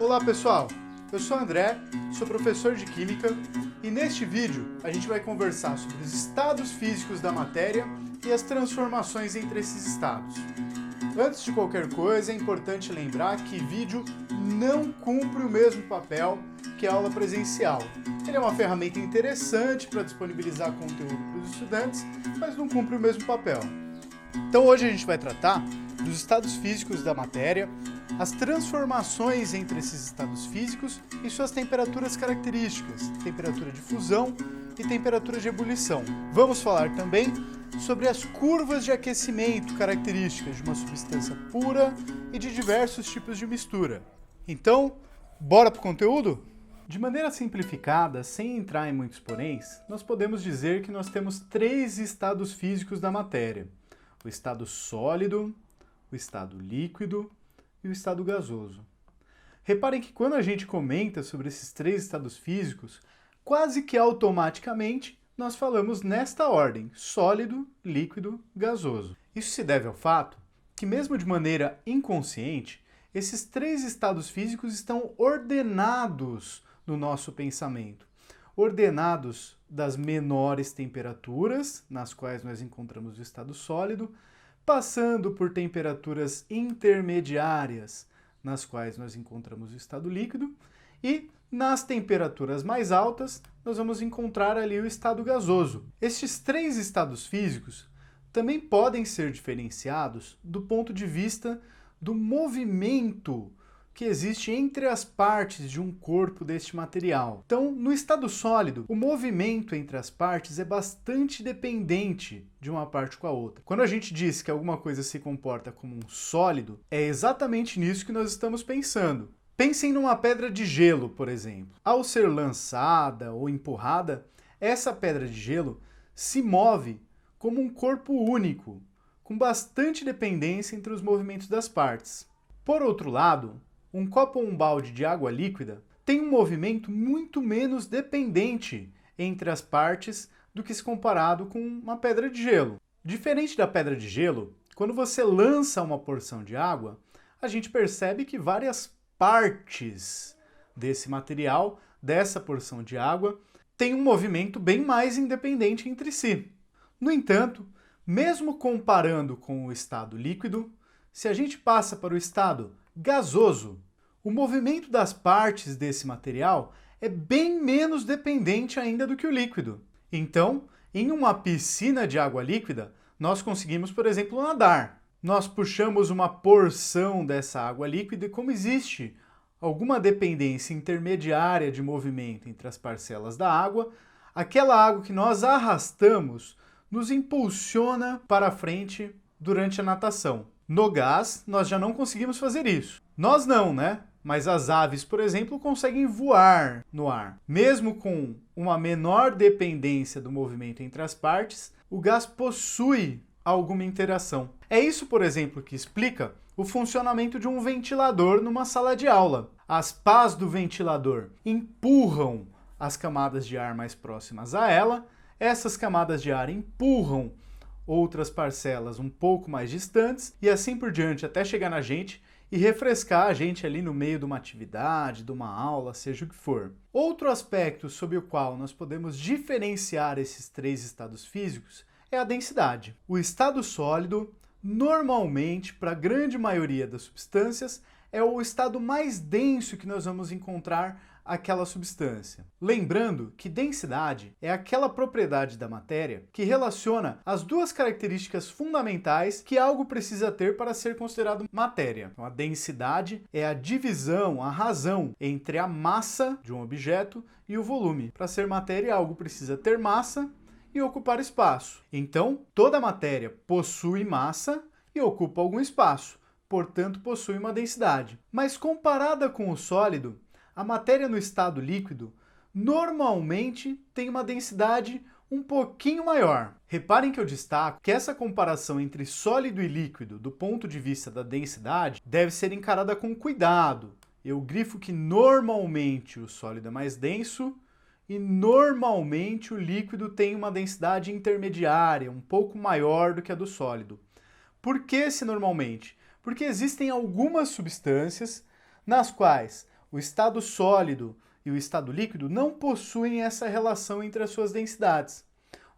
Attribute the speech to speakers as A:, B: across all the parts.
A: Olá pessoal, eu sou o André, sou professor de Química e neste vídeo a gente vai conversar sobre os estados físicos da matéria e as transformações entre esses estados. Antes de qualquer coisa, é importante lembrar que vídeo não cumpre o mesmo papel que a aula presencial. Ele é uma ferramenta interessante para disponibilizar conteúdo para os estudantes, mas não cumpre o mesmo papel. Então hoje a gente vai tratar dos estados físicos da matéria, as transformações entre esses estados físicos e suas temperaturas características, temperatura de fusão e temperatura de ebulição. Vamos falar também sobre as curvas de aquecimento características de uma substância pura e de diversos tipos de mistura. Então, bora para o conteúdo? De maneira simplificada, sem entrar em muitos poréns, nós podemos dizer que nós temos três estados físicos da matéria: o estado sólido, o estado líquido e o estado gasoso. Reparem que quando a gente comenta sobre esses três estados físicos, quase que automaticamente nós falamos nesta ordem: sólido, líquido, gasoso. Isso se deve ao fato que, mesmo de maneira inconsciente, esses três estados físicos estão ordenados no nosso pensamento. Ordenados das menores temperaturas, nas quais nós encontramos o estado sólido, passando por temperaturas intermediárias, nas quais nós encontramos o estado líquido, e nas temperaturas mais altas, nós vamos encontrar ali o estado gasoso. Estes três estados físicos também podem ser diferenciados do ponto de vista do movimento que existe entre as partes de um corpo deste material. Então, no estado sólido, o movimento entre as partes é bastante dependente de uma parte com a outra. Quando a gente diz que alguma coisa se comporta como um sólido, é exatamente nisso que nós estamos pensando. Pensem numa pedra de gelo, por exemplo. Ao ser lançada ou empurrada, essa pedra de gelo se move como um corpo único, com bastante dependência entre os movimentos das partes. Por outro lado, um copo ou um balde de água líquida tem um movimento muito menos dependente entre as partes do que se comparado com uma pedra de gelo. Diferente da pedra de gelo, quando você lança uma porção de água, a gente percebe que várias partes desse material, dessa porção de água, têm um movimento bem mais independente entre si. No entanto, mesmo comparando com o estado líquido, se a gente passa para o estado gasoso, o movimento das partes desse material é bem menos dependente ainda do que o líquido. Então, em uma piscina de água líquida, nós conseguimos, por exemplo, nadar. Nós puxamos uma porção dessa água líquida e, como existe alguma dependência intermediária de movimento entre as parcelas da água, aquela água que nós arrastamos nos impulsiona para frente durante a natação. No gás, nós já não conseguimos fazer isso. Nós não, né? Mas as aves, por exemplo, conseguem voar no ar. Mesmo com uma menor dependência do movimento entre as partes, o gás possui alguma interação. É isso, por exemplo, que explica o funcionamento de um ventilador numa sala de aula. As pás do ventilador empurram as camadas de ar mais próximas a ela, essas camadas de ar empurram outras parcelas um pouco mais distantes e assim por diante até chegar na gente e refrescar a gente ali no meio de uma atividade, de uma aula, seja o que for. Outro aspecto sobre o qual nós podemos diferenciar esses três estados físicos é a densidade. O estado sólido, normalmente, para a grande maioria das substâncias, é o estado mais denso que nós vamos encontrar aquela substância. Lembrando que densidade é aquela propriedade da matéria que relaciona as duas características fundamentais que algo precisa ter para ser considerado matéria. Então, a densidade é a divisão, a razão entre a massa de um objeto e o volume. Para ser matéria, algo precisa ter massa e ocupar espaço. Então, toda matéria possui massa e ocupa algum espaço, portanto, possui uma densidade. Mas comparada com o sólido, a matéria no estado líquido normalmente tem uma densidade um pouquinho maior. Reparem que eu destaco que essa comparação entre sólido e líquido do ponto de vista da densidade deve ser encarada com cuidado. Eu grifo que normalmente o sólido é mais denso e normalmente o líquido tem uma densidade intermediária, um pouco maior do que a do sólido. Por que esse normalmente? Porque existem algumas substâncias nas quais O estado sólido e o estado líquido não possuem essa relação entre as suas densidades.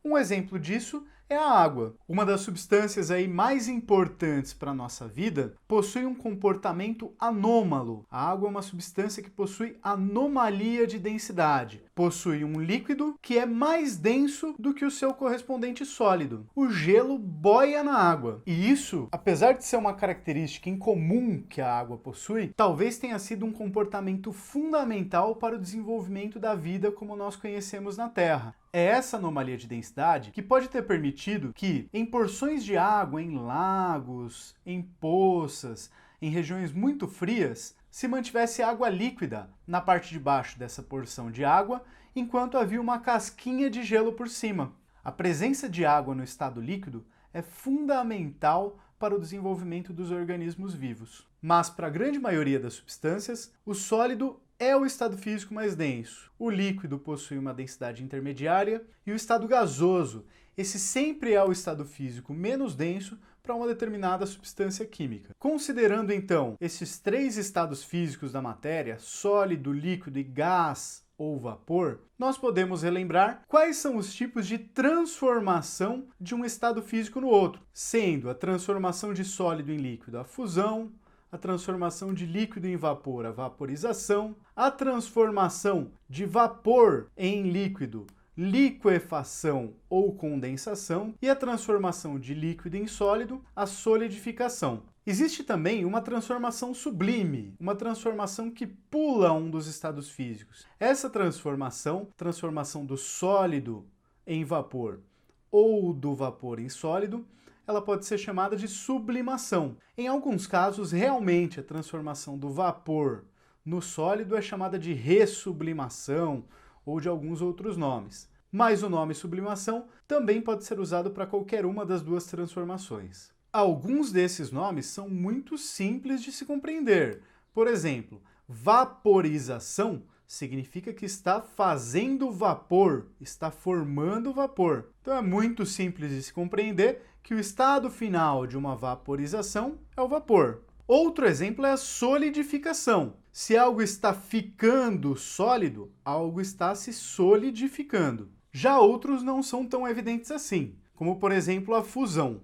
A: Um exemplo disso é a água. Uma das substâncias aí mais importantes para a nossa vida possui um comportamento anômalo. A água é uma substância que possui anomalia de densidade. Possui um líquido que é mais denso do que o seu correspondente sólido. O gelo boia na água. E isso, apesar de ser uma característica incomum que a água possui, talvez tenha sido um comportamento fundamental para o desenvolvimento da vida como nós conhecemos na Terra. É essa anomalia de densidade que pode ter permitido que, em porções de água, em lagos, em poças, em regiões muito frias, se mantivesse água líquida na parte de baixo dessa porção de água, enquanto havia uma casquinha de gelo por cima. A presença de água no estado líquido é fundamental para o desenvolvimento dos organismos vivos. Mas, para a grande maioria das substâncias, o sólido é o estado físico mais denso. O líquido possui uma densidade intermediária e o estado gasoso, esse sempre é o estado físico menos denso para uma determinada substância química. Considerando então esses três estados físicos da matéria, sólido, líquido e gás ou vapor, nós podemos relembrar quais são os tipos de transformação de um estado físico no outro, sendo a transformação de sólido em líquido a fusão, a transformação de líquido em vapor, a vaporização, a transformação de vapor em líquido, liquefação ou condensação, e a transformação de líquido em sólido, a solidificação. Existe também uma transformação sublime, uma transformação que pula um dos estados físicos. Essa transformação do sólido em vapor ou do vapor em sólido, ela pode ser chamada de sublimação. Em alguns casos, realmente, a transformação do vapor no sólido é chamada de ressublimação ou de alguns outros nomes. Mas o nome sublimação também pode ser usado para qualquer uma das duas transformações. Alguns desses nomes são muito simples de se compreender. Por exemplo, vaporização significa que está fazendo vapor, está formando vapor. Então é muito simples de se compreender que o estado final de uma vaporização é o vapor. Outro exemplo é a solidificação. Se algo está ficando sólido, algo está se solidificando. Já outros não são tão evidentes assim, como por exemplo a fusão.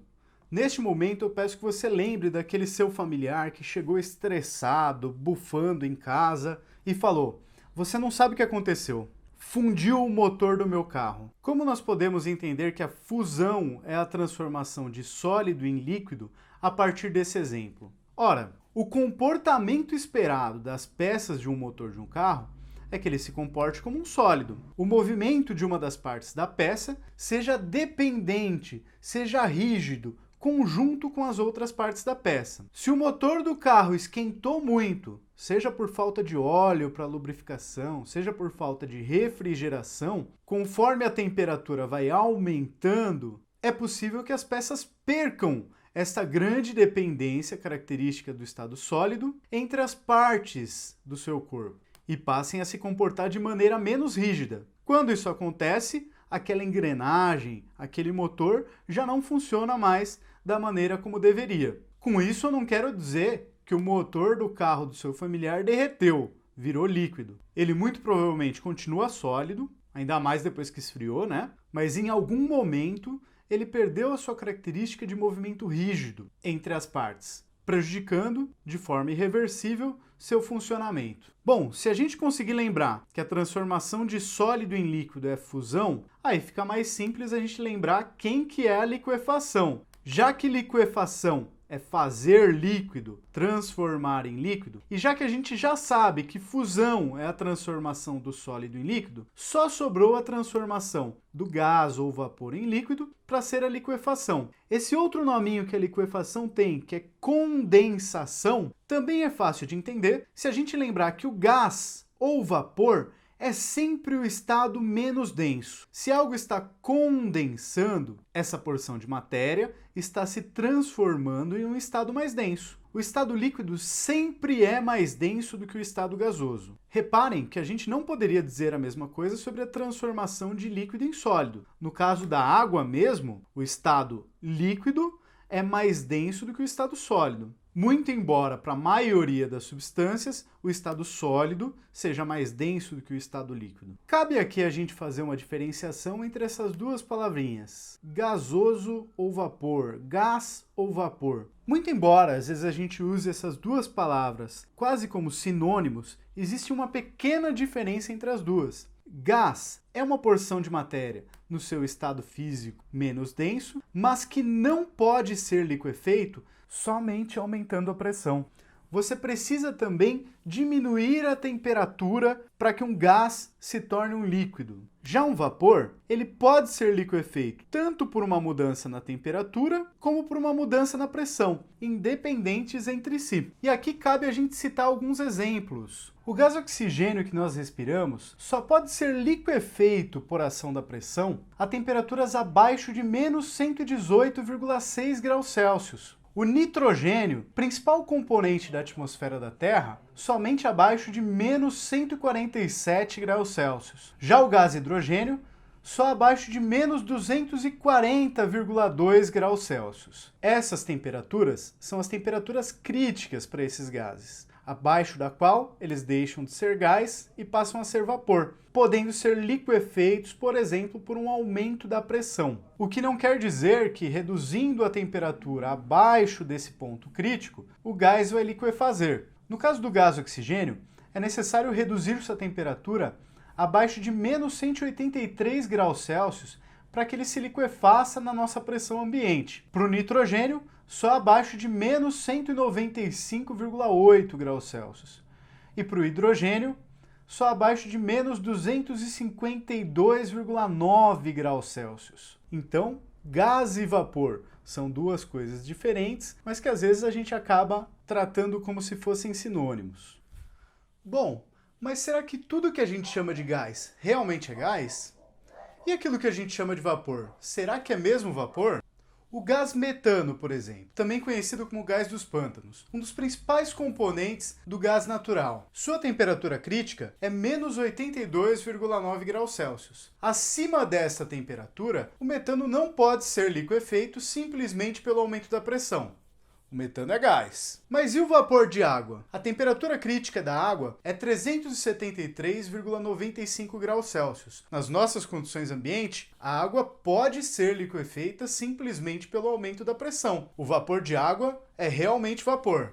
A: Neste momento eu peço que você lembre daquele seu familiar que chegou estressado, bufando em casa e falou: "Você não sabe o que aconteceu. Fundiu o motor do meu carro." Como nós podemos entender que a fusão é a transformação de sólido em líquido a partir desse exemplo? Ora, o comportamento esperado das peças de um motor de um carro é que ele se comporte como um sólido. O movimento de uma das partes da peça seja dependente, seja rígido, conjunto com as outras partes da peça. Se o motor do carro esquentou muito, seja por falta de óleo para lubrificação, seja por falta de refrigeração, conforme a temperatura vai aumentando, é possível que as peças percam essa grande dependência característica do estado sólido entre as partes do seu corpo e passem a se comportar de maneira menos rígida. Quando isso acontece, aquela engrenagem, aquele motor já não funciona mais da maneira como deveria. Com isso, eu não quero dizer que o motor do carro do seu familiar derreteu, virou líquido. Ele muito provavelmente continua sólido, ainda mais depois que esfriou, né? Mas em algum momento ele perdeu a sua característica de movimento rígido entre as partes, prejudicando de forma irreversível seu funcionamento. Bom, se a gente conseguir lembrar que a transformação de sólido em líquido é fusão, aí fica mais simples a gente lembrar quem que é a liquefação. Já que liquefação é fazer líquido, transformar em líquido, e já que a gente já sabe que fusão é a transformação do sólido em líquido, só sobrou a transformação do gás ou vapor em líquido para ser a liquefação. Esse outro nominho que a liquefação tem, que é condensação, também é fácil de entender se a gente lembrar que o gás ou vapor é sempre o estado menos denso. Se algo está condensando, essa porção de matéria está se transformando em um estado mais denso. O estado líquido sempre é mais denso do que o estado gasoso. Reparem que a gente não poderia dizer a mesma coisa sobre a transformação de líquido em sólido. No caso da água mesmo, o estado líquido é mais denso do que o estado sólido. Muito embora para a maioria das substâncias o estado sólido seja mais denso do que o estado líquido. Cabe aqui a gente fazer uma diferenciação entre essas duas palavrinhas, gasoso ou vapor, gás ou vapor. Muito embora às vezes a gente use essas duas palavras quase como sinônimos, existe uma pequena diferença entre as duas. Gás é uma porção de matéria no seu estado físico menos denso, mas que não pode ser liquefeito somente aumentando a pressão. Você precisa também diminuir a temperatura para que um gás se torne um líquido. Já um vapor, ele pode ser liquefeito tanto por uma mudança na temperatura como por uma mudança na pressão, independentes entre si. E aqui cabe a gente citar alguns exemplos. O gás oxigênio que nós respiramos só pode ser liquefeito por ação da pressão a temperaturas abaixo de menos 118,6 graus Celsius. O nitrogênio, principal componente da atmosfera da Terra, somente abaixo de menos 147 graus Celsius. Já o gás hidrogênio, só abaixo de menos 240,2 graus Celsius. Essas temperaturas são as temperaturas críticas para esses gases, abaixo da qual eles deixam de ser gás e passam a ser vapor, podendo ser liquefeitos, por exemplo, por um aumento da pressão. O que não quer dizer que, reduzindo a temperatura abaixo desse ponto crítico, o gás vai liquefazer. No caso do gás oxigênio, é necessário reduzir sua temperatura abaixo de menos 183 graus Celsius para que ele se liquefaça na nossa pressão ambiente. Para o nitrogênio, só abaixo de menos 195,8 graus Celsius. E para o hidrogênio, só abaixo de menos 252,9 graus Celsius. Então, gás e vapor são duas coisas diferentes, mas que às vezes a gente acaba tratando como se fossem sinônimos. Bom, mas será que tudo que a gente chama de gás realmente é gás? E aquilo que a gente chama de vapor, será que é mesmo vapor? O gás metano, por exemplo, também conhecido como gás dos pântanos, um dos principais componentes do gás natural. Sua temperatura crítica é menos 82,9 graus Celsius. Acima dessa temperatura, o metano não pode ser liquefeito simplesmente pelo aumento da pressão. O metano é gás. Mas e o vapor de água? A temperatura crítica da água é 373,95 graus Celsius. Nas nossas condições ambiente, a água pode ser liquefeita simplesmente pelo aumento da pressão. O vapor de água é realmente vapor.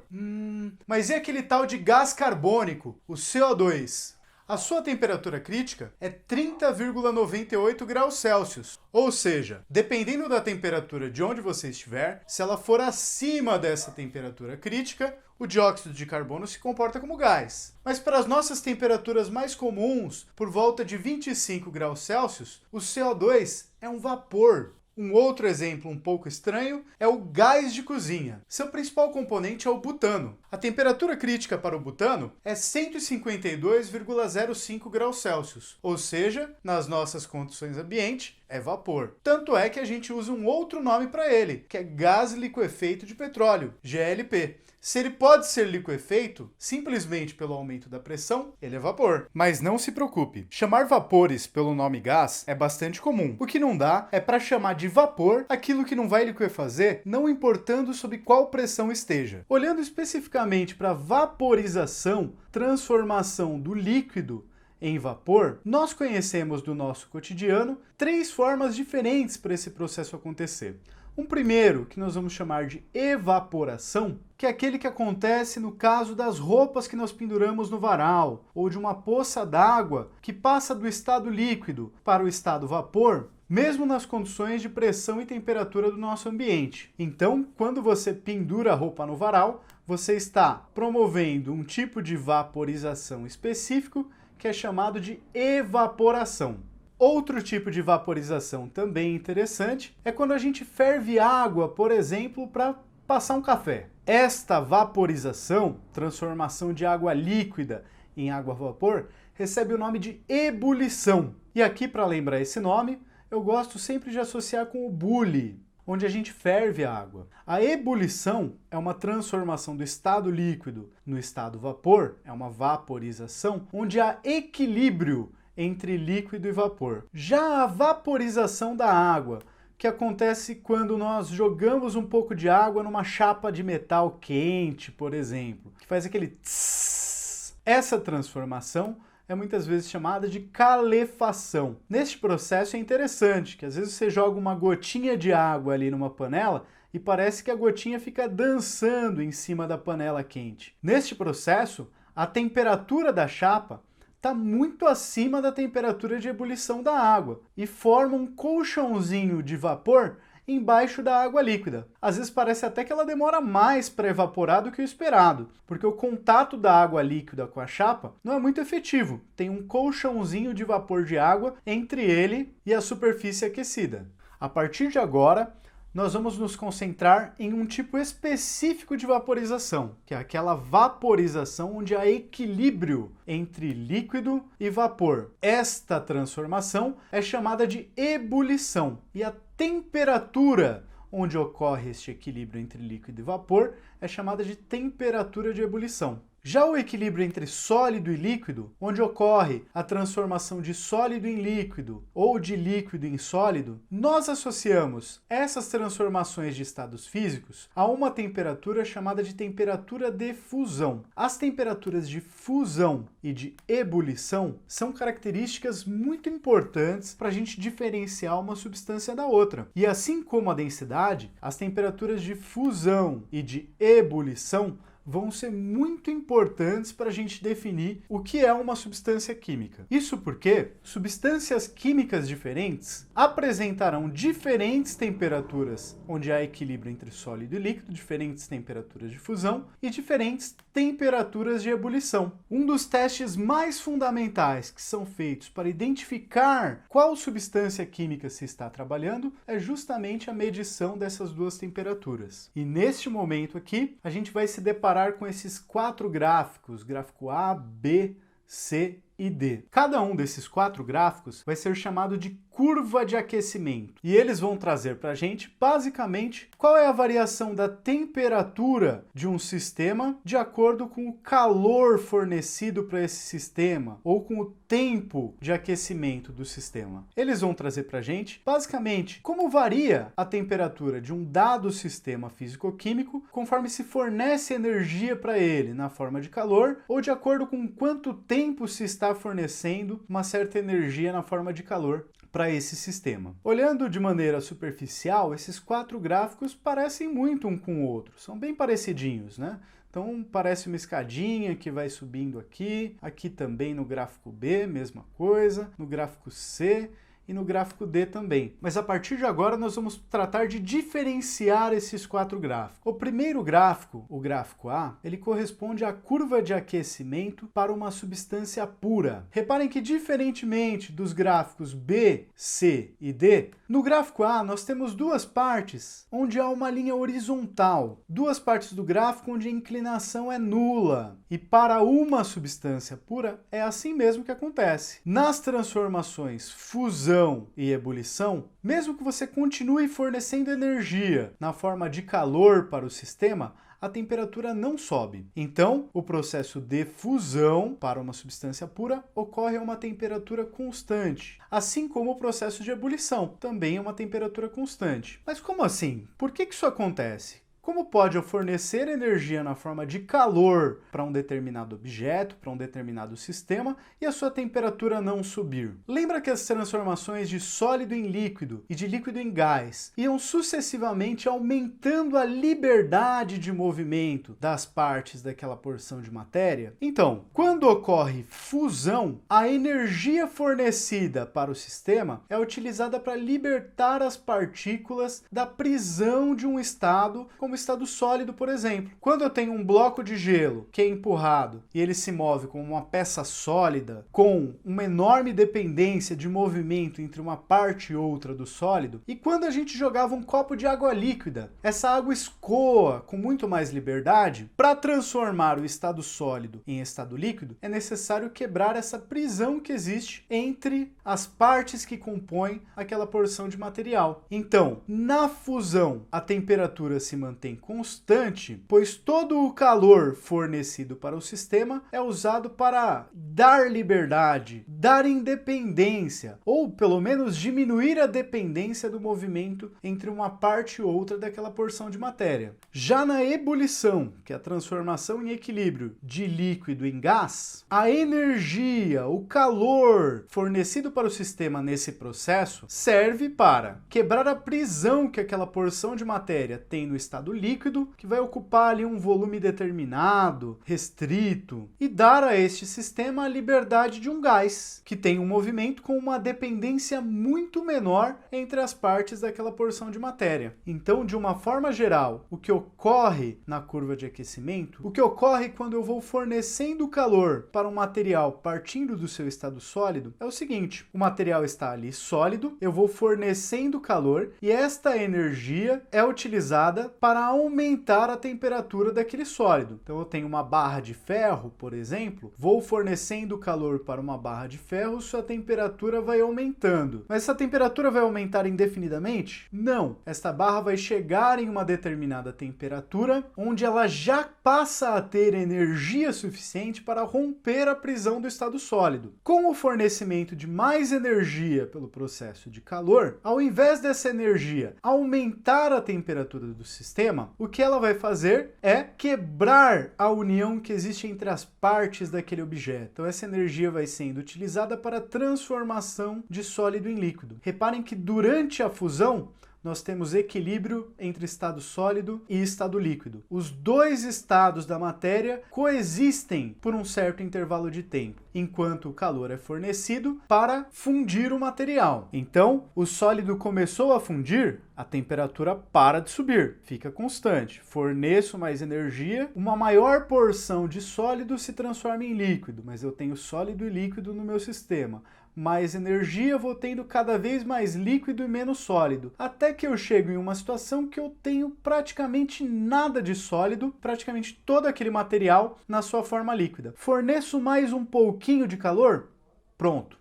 A: Mas e aquele tal de gás carbônico, o CO2? A sua temperatura crítica é 30,98 graus Celsius, ou seja, dependendo da temperatura de onde você estiver, se ela for acima dessa temperatura crítica, o dióxido de carbono se comporta como gás. Mas para as nossas temperaturas mais comuns, por volta de 25 graus Celsius, o CO2 é um vapor. Um outro exemplo um pouco estranho é o gás de cozinha. Seu principal componente é o butano. A temperatura crítica para o butano é 152,05 graus Celsius, ou seja, nas nossas condições ambiente, é vapor. Tanto é que a gente usa um outro nome para ele, que é gás liquefeito de petróleo, GLP. Se ele pode ser liquefeito simplesmente pelo aumento da pressão, ele é vapor. Mas não se preocupe, chamar vapores pelo nome gás é bastante comum. O que não dá é para chamar de vapor aquilo que não vai liquefazer, não importando sob qual pressão esteja. Olhando especificamente para vaporização, transformação do líquido em vapor, nós conhecemos do nosso cotidiano 3 formas diferentes para esse processo acontecer. Um primeiro, que nós vamos chamar de evaporação, que é aquele que acontece no caso das roupas que nós penduramos no varal, ou de uma poça d'água que passa do estado líquido para o estado vapor, mesmo nas condições de pressão e temperatura do nosso ambiente. Então, quando você pendura a roupa no varal, você está promovendo um tipo de vaporização específico que é chamado de evaporação. Outro tipo de vaporização também interessante é quando a gente ferve água, por exemplo, para passar um café. Esta vaporização, transformação de água líquida em água a vapor, recebe o nome de ebulição. E aqui, para lembrar esse nome, eu gosto sempre de associar com o bule, onde a gente ferve a água. A ebulição é uma transformação do estado líquido no estado vapor, é uma vaporização, onde há equilíbrio entre líquido e vapor. Já a vaporização da água, que que acontece quando nós jogamos um pouco de água numa chapa de metal quente, por exemplo, que faz aquele tss. Essa transformação é muitas vezes chamada de calefação. Neste processo é interessante que às vezes você joga uma gotinha de água ali numa panela e parece que a gotinha fica dançando em cima da panela quente. Neste processo, a temperatura da chapa está muito acima da temperatura de ebulição da água e forma um colchãozinho de vapor embaixo da água líquida. Às vezes parece até que ela demora mais para evaporar do que o esperado, porque o contato da água líquida com a chapa não é muito efetivo. Tem um colchãozinho de vapor de água entre ele e a superfície aquecida. A partir de agora, nós vamos nos concentrar em um tipo específico de vaporização, que é aquela vaporização onde há equilíbrio entre líquido e vapor. Esta transformação é chamada de ebulição, e a temperatura onde ocorre este equilíbrio entre líquido e vapor é chamada de temperatura de ebulição. Já o equilíbrio entre sólido e líquido, onde ocorre a transformação de sólido em líquido ou de líquido em sólido, nós associamos essas transformações de estados físicos a uma temperatura chamada de temperatura de fusão. As temperaturas de fusão e de ebulição são características muito importantes para a gente diferenciar uma substância da outra. E assim como a densidade, as temperaturas de fusão e de ebulição vão ser muito importantes para a gente definir o que é uma substância química. Isso porque substâncias químicas diferentes apresentarão diferentes temperaturas onde há equilíbrio entre sólido e líquido, diferentes temperaturas de fusão e diferentes temperaturas de ebulição. Um dos testes mais fundamentais que são feitos para identificar qual substância química se está trabalhando é justamente a medição dessas duas temperaturas. E neste momento aqui, a gente vai se deparar com esses 4 gráficos, gráfico A, B, C e D. Cada um desses 4 gráficos vai ser chamado de curva de aquecimento. E eles vão trazer para a gente, basicamente, qual é a variação da temperatura de um sistema de acordo com o calor fornecido para esse sistema, ou com o tempo de aquecimento do sistema. Eles vão trazer para a gente, basicamente, como varia a temperatura de um dado sistema físico-químico conforme se fornece energia para ele, na forma de calor, ou de acordo com quanto tempo se está fornecendo uma certa energia na forma de calor para esse sistema. Olhando de maneira superficial, esses 4 gráficos parecem muito um com o outro, são bem parecidinhos, né? Então parece uma escadinha que vai subindo aqui, aqui também no gráfico B, mesma coisa, no gráfico C e no gráfico D também. Mas a partir de agora nós vamos tratar de diferenciar esses 4 gráficos. O primeiro gráfico, o gráfico A, ele corresponde à curva de aquecimento para uma substância pura. Reparem que diferentemente dos gráficos B, C e D, no gráfico A nós temos 2 partes onde há uma linha horizontal, 2 partes do gráfico onde a inclinação é nula. E para uma substância pura é assim mesmo que acontece. Nas transformações fusão e ebulição, mesmo que você continue fornecendo energia na forma de calor para o sistema, a temperatura não sobe. Então, o processo de fusão para uma substância pura ocorre a uma temperatura constante, assim como o processo de ebulição, também é uma temperatura constante. Mas como assim? Por que isso acontece? Como pode eu fornecer energia na forma de calor para um determinado objeto, para um determinado sistema, e a sua temperatura não subir? Lembra que as transformações de sólido em líquido e de líquido em gás iam sucessivamente aumentando a liberdade de movimento das partes daquela porção de matéria? Então, quando ocorre fusão, a energia fornecida para o sistema é utilizada para libertar as partículas da prisão de um estado, como estado sólido, por exemplo. Quando eu tenho um bloco de gelo que é empurrado e ele se move como uma peça sólida, com uma enorme dependência de movimento entre uma parte e outra do sólido, e quando a gente jogava um copo de água líquida, essa água escoa com muito mais liberdade para transformar o estado sólido em estado líquido, líquido, é necessário quebrar essa prisão que existe entre as partes que compõem aquela porção de material. Então, na fusão, a temperatura se mantém constante, pois todo o calor fornecido para o sistema é usado para dar liberdade, dar independência, ou pelo menos diminuir a dependência do movimento entre uma parte e outra daquela porção de matéria. Já na ebulição, que é a transformação em equilíbrio de líquido em gás, a energia, o calor fornecido para o sistema nesse processo serve para quebrar a prisão que aquela porção de matéria tem no estado líquido, que vai ocupar ali um volume determinado, restrito, e dar a este sistema a liberdade de um gás, que tem um movimento com uma dependência muito menor entre as partes daquela porção de matéria. Então, de uma forma geral, o que ocorre na curva de aquecimento, o que ocorre quando eu vou fornecendo calor para um material partindo do seu estado sólido, é o seguinte: o material está ali sólido, eu vou fornecendo calor e esta energia é utilizada para aumentar a temperatura daquele sólido. Então eu tenho uma barra de ferro, por exemplo, vou fornecendo calor para uma barra de ferro, sua temperatura vai aumentando. Mas essa temperatura vai aumentar indefinidamente? Não. Esta barra vai chegar em uma determinada temperatura, onde ela já passa a ter energia suficiente para romper a prisão do estado sólido. Com o fornecimento de mais energia pelo processo de calor, ao invés dessa energia aumentar a temperatura do sistema, o que ela vai fazer é quebrar a união que existe entre as partes daquele objeto. Então essa energia vai sendo utilizada para a transformação de sólido em líquido. Reparem que durante a fusão, nós temos equilíbrio entre estado sólido e estado líquido. Os dois estados da matéria coexistem por um certo intervalo de tempo, enquanto o calor é fornecido para fundir o material. Então, o sólido começou a fundir, a temperatura para de subir, fica constante. Forneço mais energia, uma maior porção de sólido se transforma em líquido, mas eu tenho sólido e líquido no meu sistema. Mais energia, vou tendo cada vez mais líquido e menos sólido, até que eu chego em uma situação que eu tenho praticamente nada de sólido, praticamente todo aquele material na sua forma líquida. Forneço mais um pouquinho de calor? Pronto.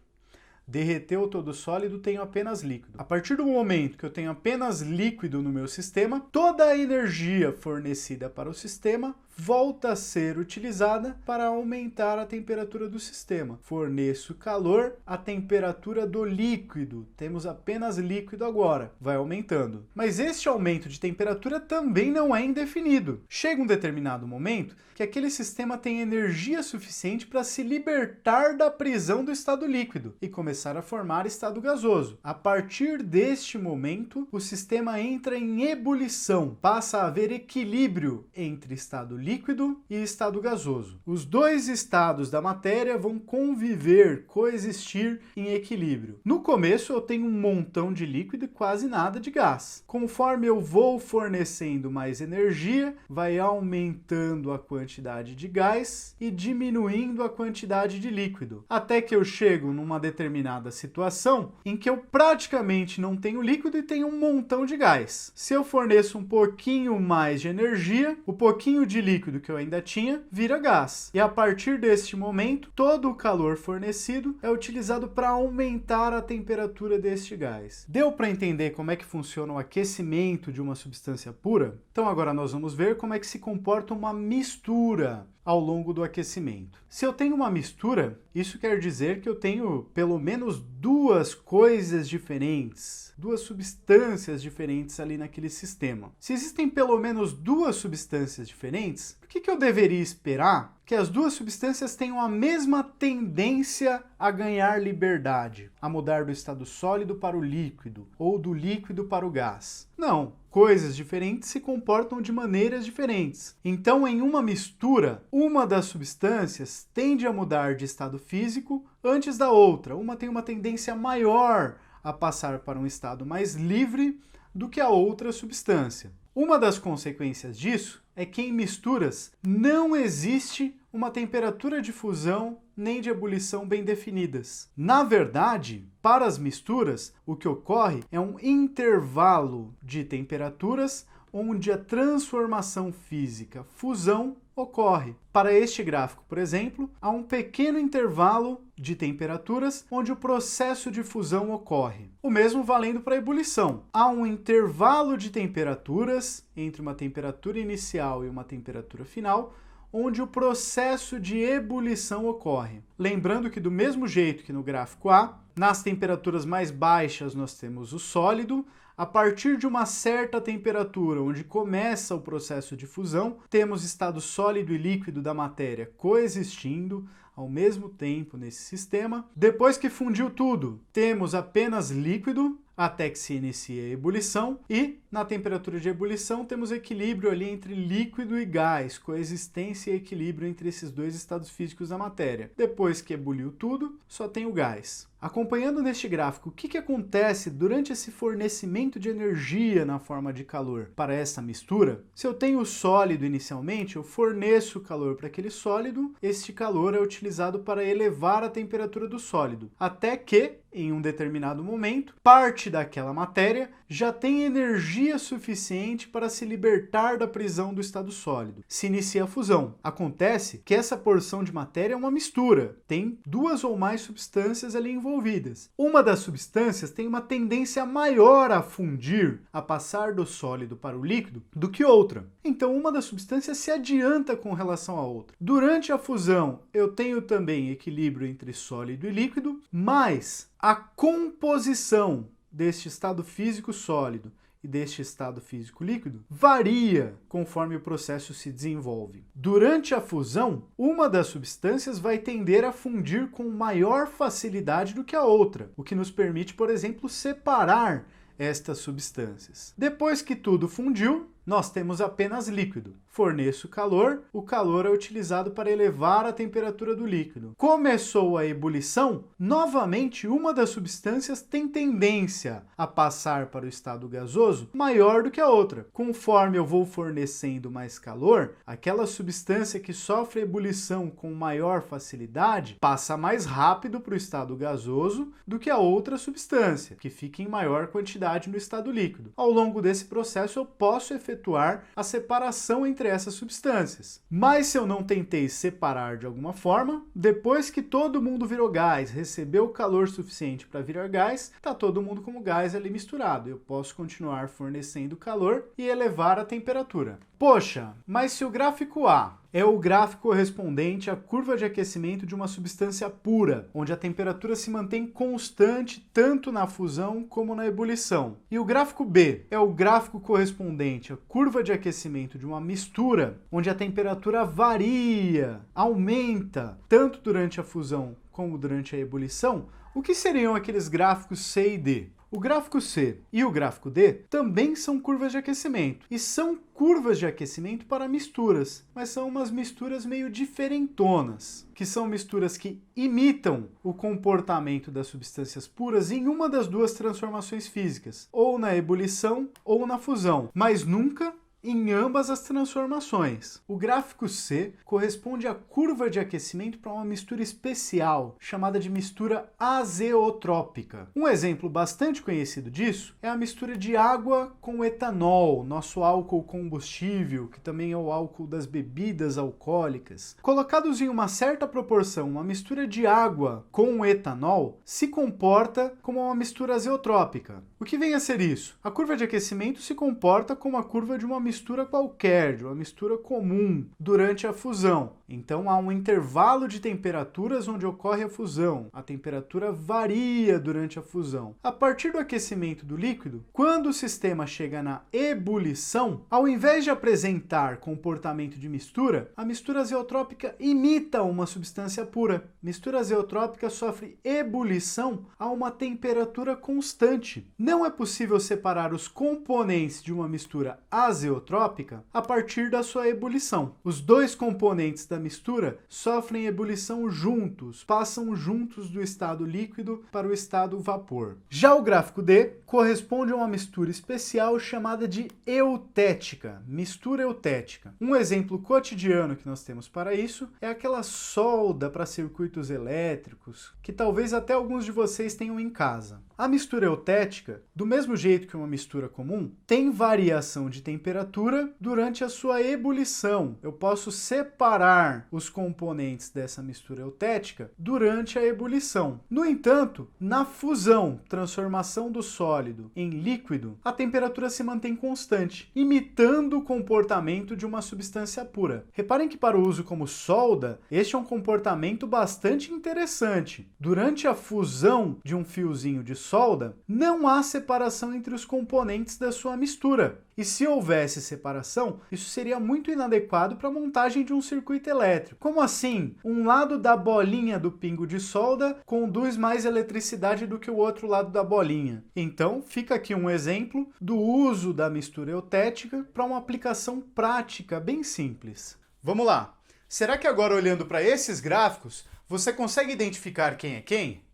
A: Derreteu todo o sólido, tenho apenas líquido. A partir do momento que eu tenho apenas líquido no meu sistema, toda a energia fornecida para o sistema volta a ser utilizada para aumentar a temperatura do sistema. Forneço calor, a temperatura do líquido. Temos apenas líquido agora, vai aumentando. Mas este aumento de temperatura também não é indefinido. Chega um determinado momento que aquele sistema tem energia suficiente para se libertar da prisão do estado líquido e começar a formar estado gasoso. A partir deste momento, o sistema entra em ebulição, passa a haver equilíbrio entre estado líquido e estado gasoso. Os dois estados da matéria vão conviver, coexistir em equilíbrio. No começo eu tenho um montão de líquido e quase nada de gás. Conforme eu vou fornecendo mais energia, vai aumentando a quantidade de gás e diminuindo a quantidade de líquido, até que eu chego numa determinada situação em que eu praticamente não tenho líquido e tenho um montão de gás. Se eu forneço um pouquinho mais de energia, o pouquinho de líquido que eu ainda tinha vira gás. E a partir deste momento, todo o calor fornecido é utilizado para aumentar a temperatura deste gás. Deu para entender como é que funciona o aquecimento de uma substância pura? Então agora nós vamos ver como é que se comporta uma mistura ao longo do aquecimento. Se eu tenho uma mistura, isso quer dizer que eu tenho pelo menos duas coisas diferentes, duas substâncias diferentes ali naquele sistema. Se existem pelo menos duas substâncias diferentes, o que eu deveria esperar? Que as duas substâncias tenham a mesma tendência a ganhar liberdade, a mudar do estado sólido para o líquido, ou do líquido para o gás. Não. Coisas diferentes se comportam de maneiras diferentes. Então, em uma mistura, uma das substâncias tende a mudar de estado físico antes da outra. Uma tem uma tendência maior a passar para um estado mais livre do que a outra substância. Uma das consequências disso é que em misturas não existe uma temperatura de fusão nem de ebulição bem definidas. Na verdade, para as misturas, o que ocorre é um intervalo de temperaturas onde a transformação física, fusão, ocorre. Para este gráfico, por exemplo, há um pequeno intervalo de temperaturas onde o processo de fusão ocorre. O mesmo valendo para a ebulição. Há um intervalo de temperaturas entre uma temperatura inicial e uma temperatura final, onde o processo de ebulição ocorre. Lembrando que do mesmo jeito que no gráfico A, nas temperaturas mais baixas nós temos o sólido. A partir de uma certa temperatura, onde começa o processo de fusão, temos estado sólido e líquido da matéria coexistindo ao mesmo tempo nesse sistema. Depois que fundiu tudo, temos apenas líquido, até que se inicie a ebulição, e na temperatura de ebulição temos equilíbrio ali entre líquido e gás, coexistência e equilíbrio entre esses dois estados físicos da matéria. Depois que ebuliu tudo, só tem o gás. Acompanhando neste gráfico, o que acontece durante esse fornecimento de energia na forma de calor para essa mistura? Se eu tenho o sólido inicialmente, eu forneço calor para aquele sólido, este calor é utilizado para elevar a temperatura do sólido, até que, em um determinado momento, parte daquela matéria já tem energia suficiente para se libertar da prisão do estado sólido. Se inicia a fusão. Acontece que essa porção de matéria é uma mistura, tem duas ou mais substâncias ali envolvidas. Uma das substâncias tem uma tendência maior a fundir, a passar do sólido para o líquido, do que outra. Então, uma das substâncias se adianta com relação à outra. Durante a fusão, eu tenho também equilíbrio entre sólido e líquido, mas a composição deste estado físico sólido e deste estado físico líquido varia conforme o processo se desenvolve. Durante a fusão, uma das substâncias vai tender a fundir com maior facilidade do que a outra, o que nos permite, por exemplo, separar estas substâncias. Depois que tudo fundiu, nós temos apenas líquido. Forneço calor, o calor é utilizado para elevar a temperatura do líquido. Começou a ebulição, novamente uma das substâncias tem tendência a passar para o estado gasoso maior do que a outra. Conforme eu vou fornecendo mais calor, aquela substância que sofre ebulição com maior facilidade passa mais rápido para o estado gasoso do que a outra substância, que fica em maior quantidade no estado líquido. Ao longo desse processo eu posso efetuar a separação entre essas substâncias. Mas se eu não tentei separar de alguma forma, depois que todo mundo virou gás, recebeu calor suficiente para virar gás, está todo mundo como gás ali misturado. Eu posso continuar fornecendo calor e elevar a temperatura. Poxa, mas se o gráfico A é o gráfico correspondente à curva de aquecimento de uma substância pura, onde a temperatura se mantém constante tanto na fusão como na ebulição. E o gráfico B é o gráfico correspondente à curva de aquecimento de uma mistura, onde a temperatura varia, aumenta, tanto durante a fusão como durante a ebulição. O que seriam aqueles gráficos C e D? O gráfico C e o gráfico D também são curvas de aquecimento, e são curvas de aquecimento para misturas, mas são umas misturas meio diferentonas, que são misturas que imitam o comportamento das substâncias puras em uma das duas transformações físicas, ou na ebulição ou na fusão, mas nunca em ambas as transformações. O gráfico C corresponde à curva de aquecimento para uma mistura especial, chamada de mistura azeotrópica. Um exemplo bastante conhecido disso é a mistura de água com etanol, nosso álcool combustível, que também é o álcool das bebidas alcoólicas. Colocados em uma certa proporção, uma mistura de água com etanol se comporta como uma mistura azeotrópica. O que vem a ser isso? A curva de aquecimento se comporta como a curva de uma mistura qualquer, de uma mistura comum durante a fusão. Então há um intervalo de temperaturas onde ocorre a fusão. A temperatura varia durante a fusão. A partir do aquecimento do líquido, quando o sistema chega na ebulição, ao invés de apresentar comportamento de mistura, a mistura azeotrópica imita uma substância pura. Mistura azeotrópica sofre ebulição a uma temperatura constante. Não é possível separar os componentes de uma mistura azeotrópica a partir da sua ebulição. Os dois componentes da da mistura sofrem ebulição juntos, passam juntos do estado líquido para o estado vapor. Já o gráfico D corresponde a uma mistura especial chamada de eutética, mistura eutética. Um exemplo cotidiano que nós temos para isso é aquela solda para circuitos elétricos, que talvez até alguns de vocês tenham em casa. A mistura eutética, do mesmo jeito que uma mistura comum, tem variação de temperatura durante a sua ebulição. Eu posso separar os componentes dessa mistura eutética durante a ebulição. No entanto, na fusão, transformação do sólido em líquido, a temperatura se mantém constante, imitando o comportamento de uma substância pura. Reparem que para o uso como solda, este é um comportamento bastante interessante. Durante a fusão de um fiozinho de solda, não há separação entre os componentes da sua mistura. E se houvesse separação, isso seria muito inadequado para a montagem de um circuito elétrico. Como assim? Um lado da bolinha do pingo de solda conduz mais eletricidade do que o outro lado da bolinha. Então, fica aqui um exemplo do uso da mistura eutética para uma aplicação prática bem simples. Vamos lá! Será que agora, olhando para esses gráficos, você consegue identificar quem é quem?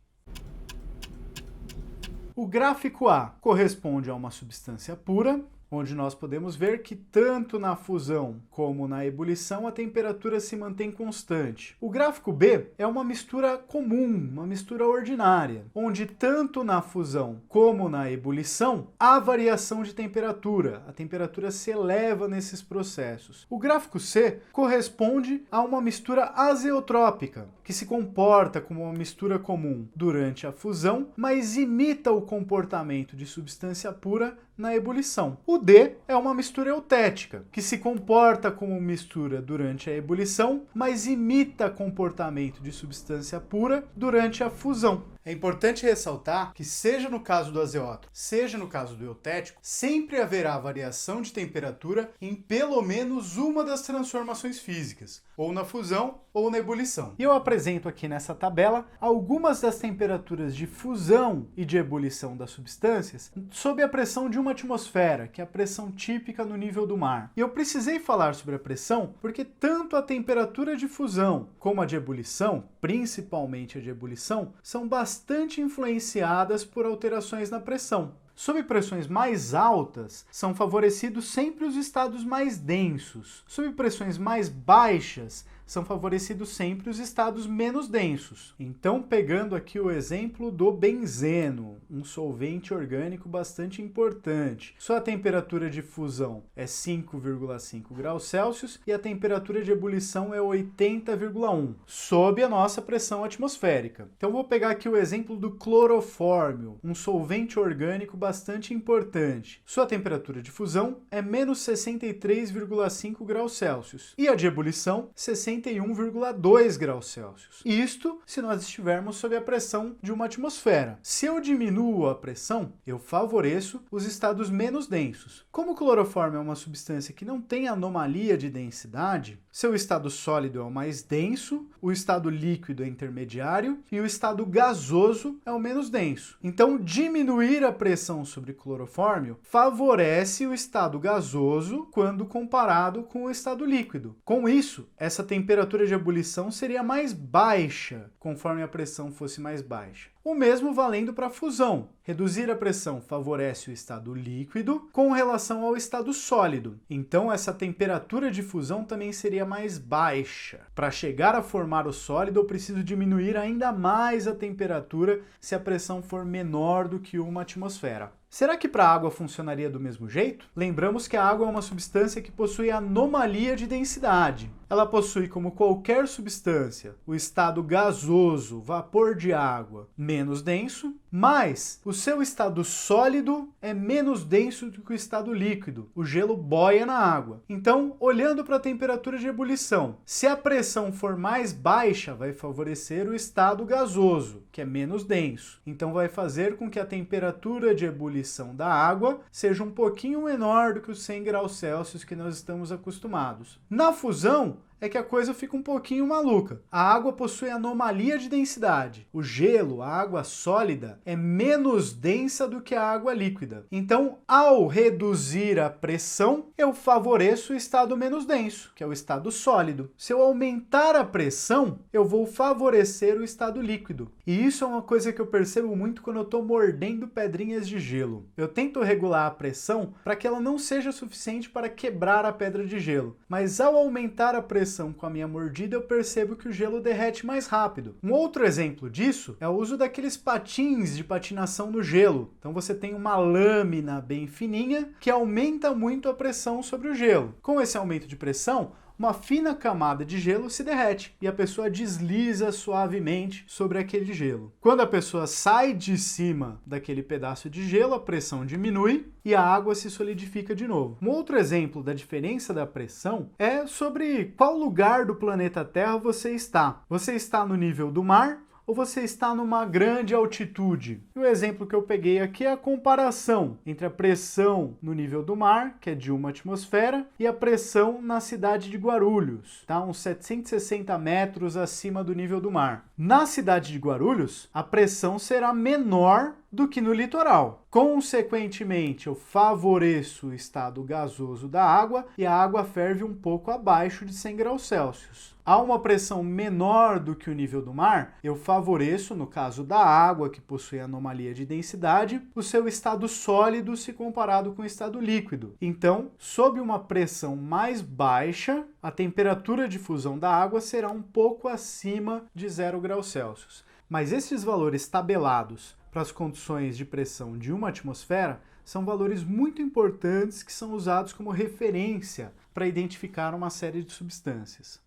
A: O gráfico A corresponde a uma substância pura, onde nós podemos ver que tanto na fusão como na ebulição a temperatura se mantém constante. O gráfico B é uma mistura comum, uma mistura ordinária, onde tanto na fusão como na ebulição há variação de temperatura, a temperatura se eleva nesses processos. O gráfico C corresponde a uma mistura azeotrópica, que se comporta como uma mistura comum durante a fusão, mas imita o comportamento de substância pura na ebulição. O D é uma mistura eutética, que se comporta como mistura durante a ebulição, mas imita comportamento de substância pura durante a fusão. É importante ressaltar que, seja no caso do azeótropo, seja no caso do eutético, sempre haverá variação de temperatura em pelo menos uma das transformações físicas, ou na fusão ou na ebulição. E eu apresento aqui nessa tabela algumas das temperaturas de fusão e de ebulição das substâncias sob a pressão de uma atmosfera, que é a pressão típica no nível do mar. E eu precisei falar sobre a pressão porque tanto a temperatura de fusão como a de ebulição, principalmente a de ebulição, são bastante influenciadas por alterações na pressão. Sob pressões mais altas, são favorecidos sempre os estados mais densos. Sob pressões mais baixas, são favorecidos sempre os estados menos densos. Então, pegando aqui o exemplo do benzeno, um solvente orgânico bastante importante. Sua temperatura de fusão é 5,5 graus Celsius e a temperatura de ebulição é 80,1, sob a nossa pressão atmosférica. Então, vou pegar aqui o exemplo do clorofórmio, um solvente orgânico bastante importante. Sua temperatura de fusão é menos 63,5 graus Celsius e a de ebulição, 61,2 graus Celsius. Isto se nós estivermos sob a pressão de uma atmosfera. Se eu diminuo a pressão, eu favoreço os estados menos densos. Como o clorofórmio é uma substância que não tem anomalia de densidade, seu estado sólido é o mais denso, o estado líquido é intermediário e o estado gasoso é o menos denso. Então, diminuir a pressão sobre clorofórmio favorece o estado gasoso quando comparado com o estado líquido. Com isso, essa temperatura de ebulição seria mais baixa conforme a pressão fosse mais baixa. O mesmo valendo para a fusão. Reduzir a pressão favorece o estado líquido com relação ao estado sólido. Então, essa temperatura de fusão também seria mais baixa. Para chegar a formar o sólido, eu preciso diminuir ainda mais a temperatura se a pressão for menor do que uma atmosfera. Será que para a água funcionaria do mesmo jeito? Lembramos que a água é uma substância que possui anomalia de densidade. Ela possui, como qualquer substância, o estado gasoso, vapor de água, menos denso, mas o seu estado sólido é menos denso do que o estado líquido. O gelo boia na água. Então, olhando para a temperatura de ebulição, se a pressão for mais baixa, vai favorecer o estado gasoso, que é menos denso. Então, vai fazer com que a temperatura de ebulição da água seja um pouquinho menor do que os 100 graus Celsius que nós estamos acostumados. Na fusão, é que a coisa fica um pouquinho maluca. A água possui anomalia de densidade. O gelo, a água sólida, é menos densa do que a água líquida. Então, ao reduzir a pressão, eu favoreço o estado menos denso, que é o estado sólido. Se eu aumentar a pressão, eu vou favorecer o estado líquido. E isso é uma coisa que eu percebo muito quando eu estou mordendo pedrinhas de gelo. Eu tento regular a pressão para que ela não seja suficiente para quebrar a pedra de gelo. Mas ao aumentar a pressão com a minha mordida, eu percebo que o gelo derrete mais rápido. Um outro exemplo disso é o uso daqueles patins de patinação no gelo. Então você tem uma lâmina bem fininha que aumenta muito a pressão sobre o gelo. Com esse aumento de pressão, uma fina camada de gelo se derrete e a pessoa desliza suavemente sobre aquele gelo. Quando a pessoa sai de cima daquele pedaço de gelo, a pressão diminui e a água se solidifica de novo. Um outro exemplo da diferença da pressão é sobre qual lugar do planeta Terra você está. Você está no nível do mar ou você está numa grande altitude? E o exemplo que eu peguei aqui é a comparação entre a pressão no nível do mar, que é de 1 atmosfera, e a pressão na cidade de Guarulhos, tá? Uns 760 metros acima do nível do mar. Na cidade de Guarulhos, a pressão será menor do que no litoral. Consequentemente, eu favoreço o estado gasoso da água e a água ferve um pouco abaixo de 100 graus Celsius. Há uma pressão menor do que o nível do mar, eu favoreço, no caso da água, que possui anomalia de densidade, o seu estado sólido se comparado com o estado líquido. Então, sob uma pressão mais baixa, a temperatura de fusão da água será um pouco acima de 0 graus Celsius. Mas esses valores tabelados para as condições de pressão de 1 atmosfera são valores muito importantes que são usados como referência para identificar uma série de substâncias.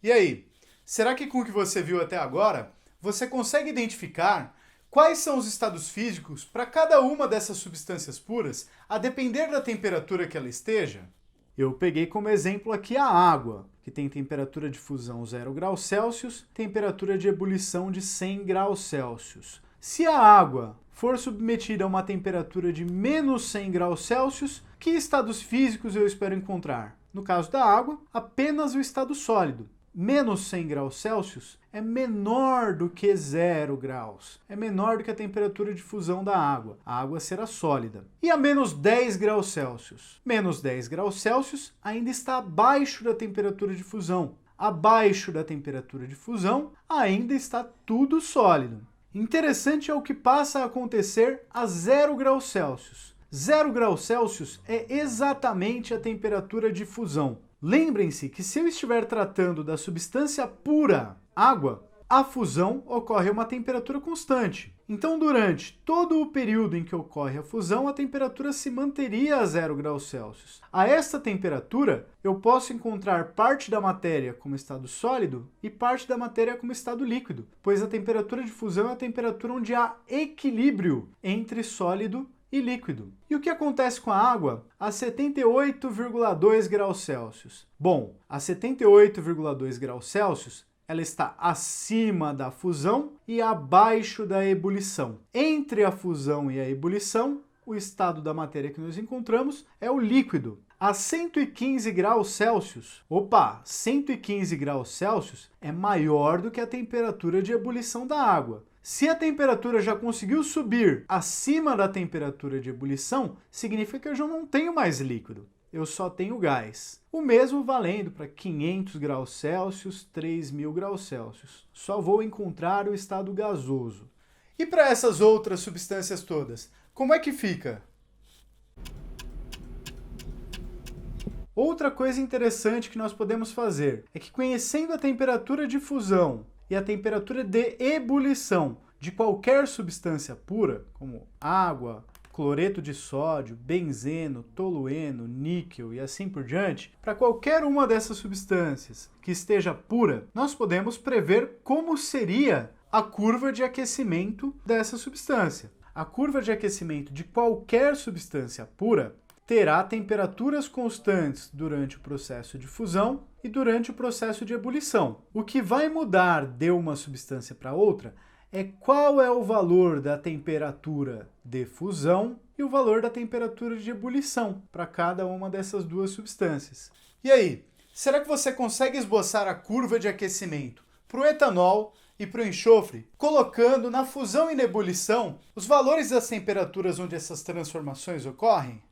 A: E aí, será que com o que você viu até agora, você consegue identificar quais são os estados físicos para cada uma dessas substâncias puras, a depender da temperatura que ela esteja? Eu peguei como exemplo aqui a água, que tem temperatura de fusão 0 graus Celsius, temperatura de ebulição de 100 graus Celsius. Se a água for submetida a uma temperatura de menos 100 graus Celsius, que estados físicos eu espero encontrar? No caso da água, apenas o estado sólido. Menos 100 graus Celsius é menor do que 0 graus. É menor do que a temperatura de fusão da água. A água será sólida. E a menos 10 graus Celsius? Menos 10 graus Celsius ainda está abaixo da temperatura de fusão. Abaixo da temperatura de fusão ainda está tudo sólido. Interessante é o que passa a acontecer a 0 graus Celsius. 0 graus Celsius é exatamente a temperatura de fusão. Lembrem-se que se eu estiver tratando da substância pura, água, a fusão ocorre a uma temperatura constante. Então, durante todo o período em que ocorre a fusão, a temperatura se manteria a 0 graus Celsius. A esta temperatura, eu posso encontrar parte da matéria como estado sólido e parte da matéria como estado líquido, pois a temperatura de fusão é a temperatura onde há equilíbrio entre sólido e líquido. E o que acontece com a água a 78,2 graus Celsius? Bom, a 78,2 graus Celsius, ela está acima da fusão e abaixo da ebulição. Entre a fusão e a ebulição, o estado da matéria que nós encontramos é o líquido. A 115 graus Celsius, 115 graus Celsius é maior do que a temperatura de ebulição da água. Se a temperatura já conseguiu subir acima da temperatura de ebulição, significa que eu já não tenho mais líquido, eu só tenho gás. O mesmo valendo para 500 graus Celsius, 3.000 graus Celsius. Só vou encontrar o estado gasoso. E para essas outras substâncias todas, como é que fica? Outra coisa interessante que nós podemos fazer é que, conhecendo a temperatura de fusão e a temperatura de ebulição de qualquer substância pura, como água, cloreto de sódio, benzeno, tolueno, níquel e assim por diante, para qualquer uma dessas substâncias que esteja pura, nós podemos prever como seria a curva de aquecimento dessa substância. A curva de aquecimento de qualquer substância pura terá temperaturas constantes durante o processo de fusão e durante o processo de ebulição. O que vai mudar de uma substância para outra é qual é o valor da temperatura de fusão e o valor da temperatura de ebulição para cada uma dessas duas substâncias. E aí, Será que você consegue esboçar a curva de aquecimento para o etanol e para o enxofre, colocando na fusão e na ebulição os valores das temperaturas onde essas transformações ocorrem?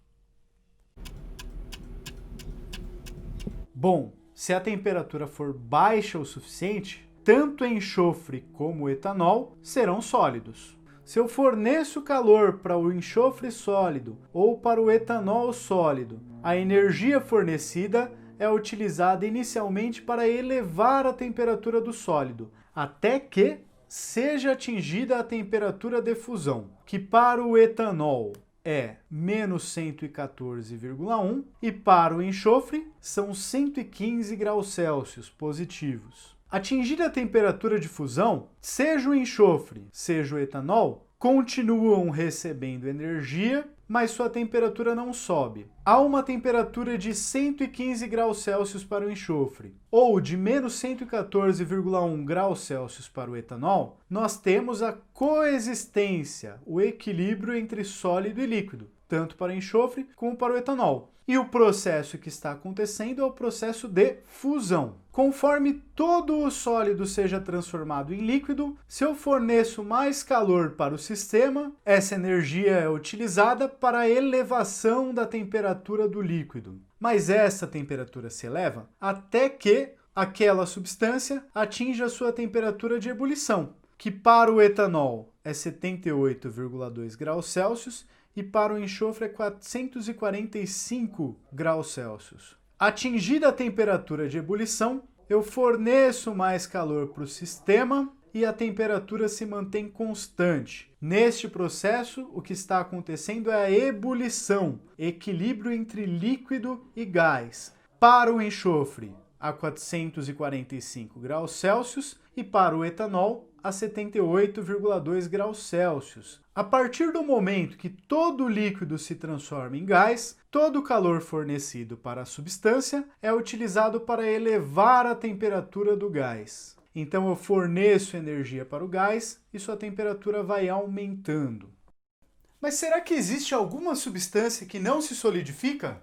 A: Bom, se a temperatura for baixa o suficiente, tanto o enxofre como o etanol serão sólidos. Se eu forneço calor para o enxofre sólido ou para o etanol sólido, a energia fornecida é utilizada inicialmente para elevar a temperatura do sólido, até que seja atingida a temperatura de fusão, que para o etanol é menos 114,1 e para o enxofre são 115 graus Celsius positivos. Atingida a temperatura de fusão, seja o enxofre, seja o etanol, continuam recebendo energia, mas sua temperatura não sobe. Há uma temperatura de 115 graus Celsius para o enxofre, ou de menos 114,1 graus Celsius para o etanol, nós temos a coexistência, o equilíbrio entre sólido e líquido, tanto para o enxofre como para o etanol. E o processo que está acontecendo é o processo de fusão. Conforme todo o sólido seja transformado em líquido, se eu forneço mais calor para o sistema, essa energia é utilizada para a elevação da temperatura do líquido. Mas essa temperatura se eleva até que aquela substância atinja a sua temperatura de ebulição, que para o etanol é 78,2 graus Celsius, e para o enxofre é 445 graus Celsius. Atingida a temperatura de ebulição, eu forneço mais calor para o sistema e a temperatura se mantém constante. Neste processo, o que está acontecendo é a ebulição, equilíbrio entre líquido e gás. Para o enxofre, a 445 graus Celsius e para o etanol, a 78,2 graus Celsius. A partir do momento que todo líquido se transforma em gás, todo o calor fornecido para a substância é utilizado para elevar a temperatura do gás. Então eu forneço energia para o gás e sua temperatura vai aumentando. Mas será que existe alguma substância que não se solidifica?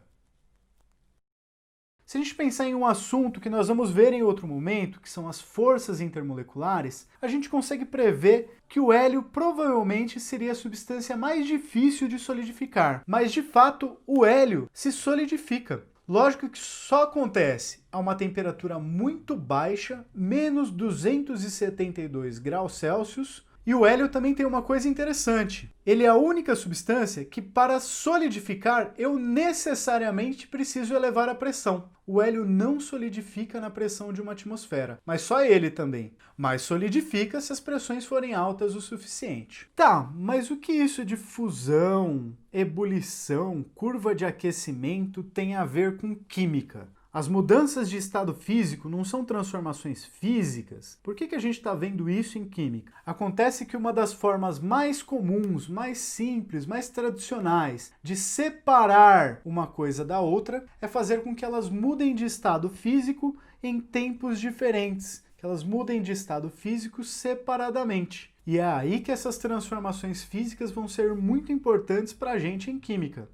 A: Se a gente pensar em um assunto que nós vamos ver em outro momento, que são as forças intermoleculares, a gente consegue prever que o hélio provavelmente seria a substância mais difícil de solidificar. Mas, de fato, o hélio se solidifica. Lógico que só acontece a uma temperatura muito baixa, menos 272 graus Celsius, e o hélio também tem uma coisa interessante. Ele é a única substância que, para solidificar, eu necessariamente preciso elevar a pressão. O hélio não solidifica na pressão de uma atmosfera, mas só ele também. Mas solidifica se as pressões forem altas o suficiente. Tá, mas o que isso de fusão, ebulição, curva de aquecimento tem a ver com química? As mudanças de estado físico não são transformações físicas? Por que a gente está vendo isso em química? Acontece que uma das formas mais comuns, mais simples, mais tradicionais de separar uma coisa da outra é fazer com que elas mudem de estado físico em tempos diferentes, que elas mudem de estado físico separadamente. E é aí que essas transformações físicas vão ser muito importantes para a gente em química.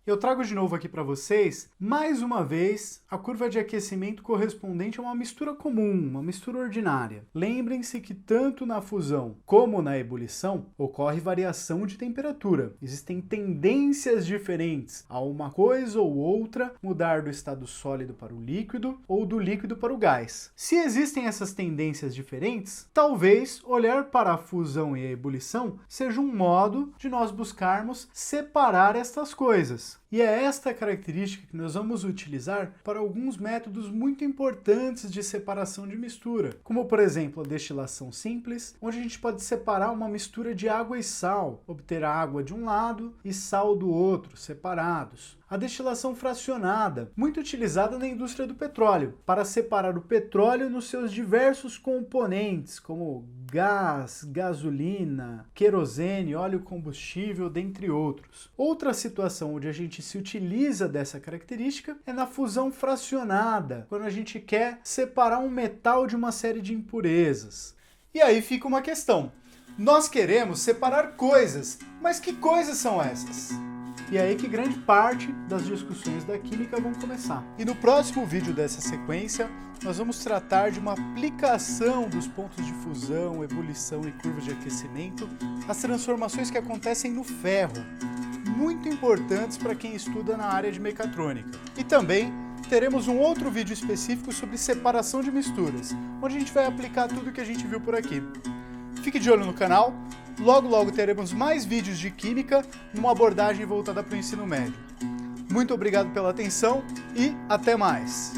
A: Eu trago de novo aqui para vocês, mais uma vez, a curva de aquecimento correspondente a uma mistura comum, uma mistura ordinária. Lembrem-se que tanto na fusão como na ebulição ocorre variação de temperatura. Existem tendências diferentes a uma coisa ou outra mudar do estado sólido para o líquido ou do líquido para o gás. Se existem essas tendências diferentes, talvez olhar para a fusão e a ebulição seja um modo de nós buscarmos separar estas coisas. E é esta característica que nós vamos utilizar para alguns métodos muito importantes de separação de mistura, como por exemplo a destilação simples, onde a gente pode separar uma mistura de água e sal, obter a água de um lado e sal do outro, separados. A destilação fracionada, muito utilizada na indústria do petróleo, para separar o petróleo nos seus diversos componentes, como gás, gasolina, querosene, óleo combustível, dentre outros. Outra situação onde a gente se utiliza dessa característica é na fusão fracionada, quando a gente quer separar um metal de uma série de impurezas. E aí fica uma questão. Nós queremos separar coisas, mas que coisas são essas? E é aí que grande parte das discussões da química vão começar. E no próximo vídeo dessa sequência, nós vamos tratar de uma aplicação dos pontos de fusão, ebulição e curvas de aquecimento às transformações que acontecem no ferro, muito importantes para quem estuda na área de mecatrônica. E também teremos um outro vídeo específico sobre separação de misturas, onde a gente vai aplicar tudo que a gente viu por aqui. Fique de olho no canal, logo teremos mais vídeos de química numa abordagem voltada para o ensino médio. Muito obrigado pela atenção e até mais!